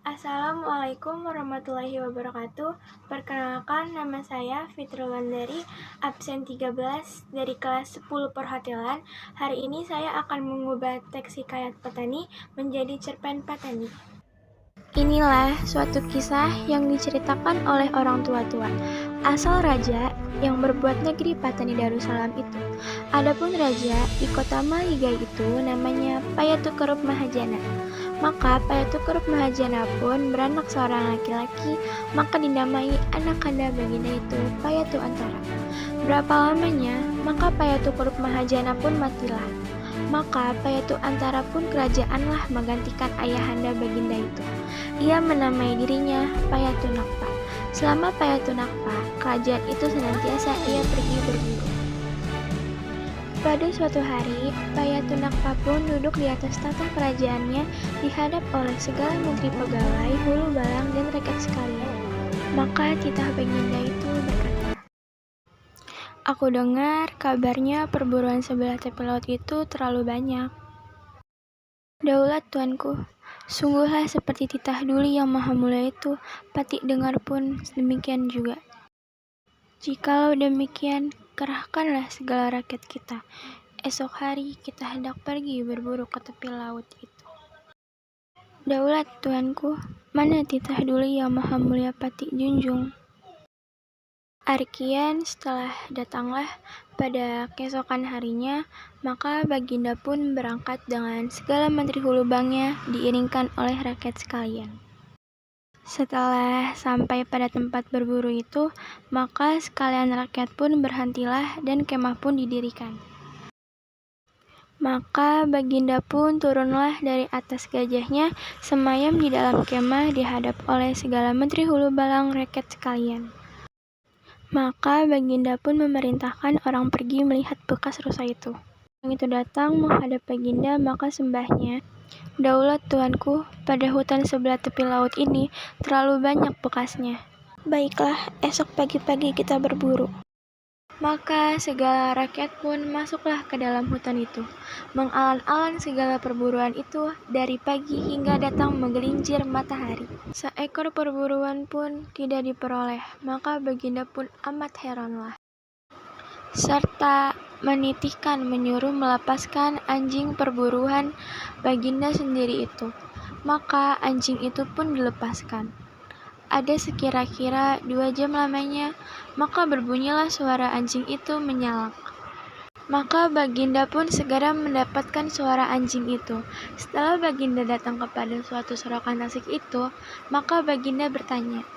Assalamualaikum warahmatullahi wabarakatuh. Perkenalkan, nama saya Fitri Wulandari, absen 13 dari kelas 10 Perhotelan. Hari ini saya akan mengubah teks hikayat petani menjadi cerpen petani. Inilah suatu kisah yang diceritakan oleh orang tua-tua. Asal raja yang berbuat negeri Patani Darussalam itu. Adapun raja di kota Maligai itu namanya Payatukerup Mahajana. Maka Payatukerup Mahajana pun beranak seorang laki-laki, maka dinamai anak kanda baginda itu Payatu Antara. Berapa lamanya, maka Payatukerup Mahajana pun matilah. Maka Payatu Antara pun kerajaanlah menggantikan ayahanda baginda itu. Ia menamai dirinya Payatu Nakpa. Selama Payatu Nakpa, kerajaan itu senantiasa ia pergi berburu. Pada suatu hari, Payatu Nakpa pun duduk di atas tahta kerajaannya dihadap oleh segala menteri pegawai, hulu balang, dan rakyat sekalian. Maka titah baginda itu berkata, "Aku dengar kabarnya perburuan sebelah tepi laut itu terlalu banyak. Daulat tuanku, sungguhlah seperti titah Duli yang maha mulia itu, Patik dengar pun demikian juga. Jikalau demikian, kerahkanlah segala rakyat kita. Esok hari kita hendak pergi berburu ke tepi laut itu." "Daulat tuanku, mana titah Duli yang maha mulia Patik junjung?" Arkian setelah datanglah pada keesokan harinya, maka baginda pun berangkat dengan segala menteri hulu bangnya diiringkan oleh rakyat sekalian. Setelah sampai pada tempat berburu itu, maka sekalian rakyat pun berhentilah dan kemah pun didirikan. Maka baginda pun turunlah dari atas gajahnya, semayam di dalam kemah dihadap oleh segala menteri hulu balang rakyat sekalian. Maka baginda pun memerintahkan orang pergi melihat bekas rusa itu. Orang itu datang menghadap baginda, maka sembahnya, "Daulat tuanku, pada hutan sebelah tepi laut ini terlalu banyak bekasnya. Baiklah, esok pagi-pagi kita berburu." Maka segala rakyat pun masuklah ke dalam hutan itu, mengalan-alan segala perburuan itu dari pagi hingga datang menggelincir matahari. Seekor perburuan pun tidak diperoleh, maka baginda pun amat heranlah. Serta menitihkan menyuruh melepaskan anjing perburuan baginda sendiri itu. Maka anjing itu pun dilepaskan. Ada sekira-kira 2 jam lamanya, maka berbunyilah suara anjing itu menyalak. Maka baginda pun segera mendapatkan suara anjing itu. Setelah baginda datang kepada suatu sorokan tasik itu, maka baginda bertanya,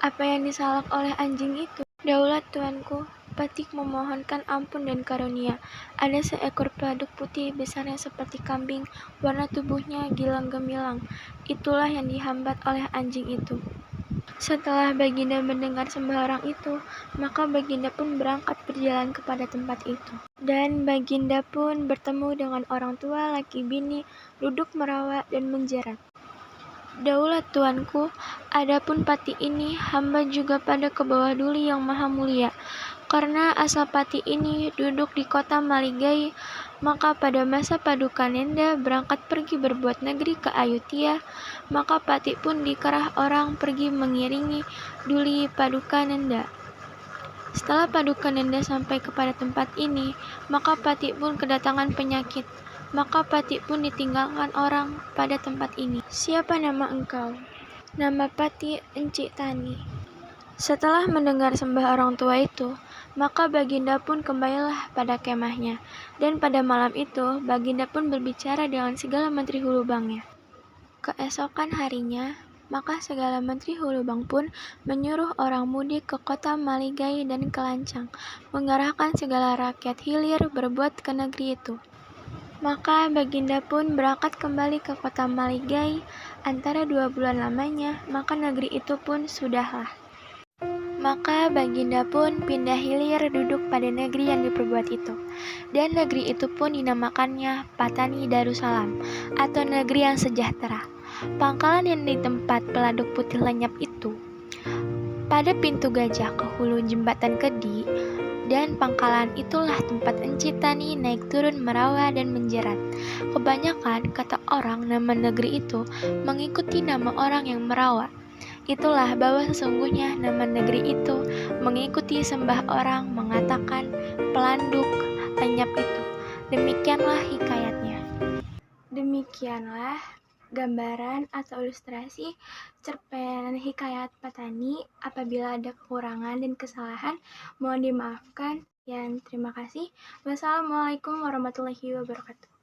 "Apa yang disalak oleh anjing itu?" "Daulat tuanku, Patik memohonkan ampun dan karunia. Ada seekor peladuk putih besarnya seperti kambing, warna tubuhnya gilang gemilang. Itulah yang dihambat oleh anjing itu." Setelah baginda mendengar sembah orang itu, maka baginda pun berangkat berjalan kepada tempat itu. Dan baginda pun bertemu dengan orang tua laki bini duduk merawat dan menjerat, "Daulat tuanku, adapun Pati ini hamba juga pada ke bawah Duli yang maha mulia. Karena asal Pati ini duduk di kota Maligai, maka pada masa Padukanenda berangkat pergi berbuat negeri ke Ayutthaya, maka Pati pun dikerah orang pergi mengiringi Duli Padukanenda. Setelah Padukanenda sampai kepada tempat ini, maka Pati pun kedatangan penyakit, maka Pati pun ditinggalkan orang pada tempat ini." "Siapa nama engkau?" "Nama Pati Encik Tani." Setelah mendengar sembah orang tua itu, maka baginda pun kembalilah pada kemahnya, dan pada malam itu baginda pun berbicara dengan segala menteri hulu bangnya. Keesokan harinya, maka segala menteri hulu bang pun menyuruh orang mudik ke kota Maligai dan ke Lancang, mengerahkan segala rakyat hilir berbuat ke negeri itu. Maka baginda pun berangkat kembali ke kota Maligai antara 2 bulan lamanya, maka negeri itu pun sudahlah. Maka baginda pun pindah hilir duduk pada negeri yang diperbuat itu. Dan negeri itu pun dinamakannya Patani Darussalam, atau negeri yang sejahtera. Pangkalan yang di tempat peladuk putih lenyap itu, pada pintu gajah ke hulu jembatan Kedi, Dan pangkalan itulah tempat Encik Tani naik turun merawa dan menjerat. Kebanyakan kata orang nama negeri itu mengikuti nama orang yang merawa. Itulah bahwa sesungguhnya nama negeri itu mengikuti sembah orang mengatakan pelanduk lenyap itu. Demikianlah hikayatnya. Demikianlah gambaran atau ilustrasi cerpen hikayat Patani. Apabila ada kekurangan dan kesalahan, mohon dimaafkan. Terima kasih. Wassalamualaikum warahmatullahi wabarakatuh.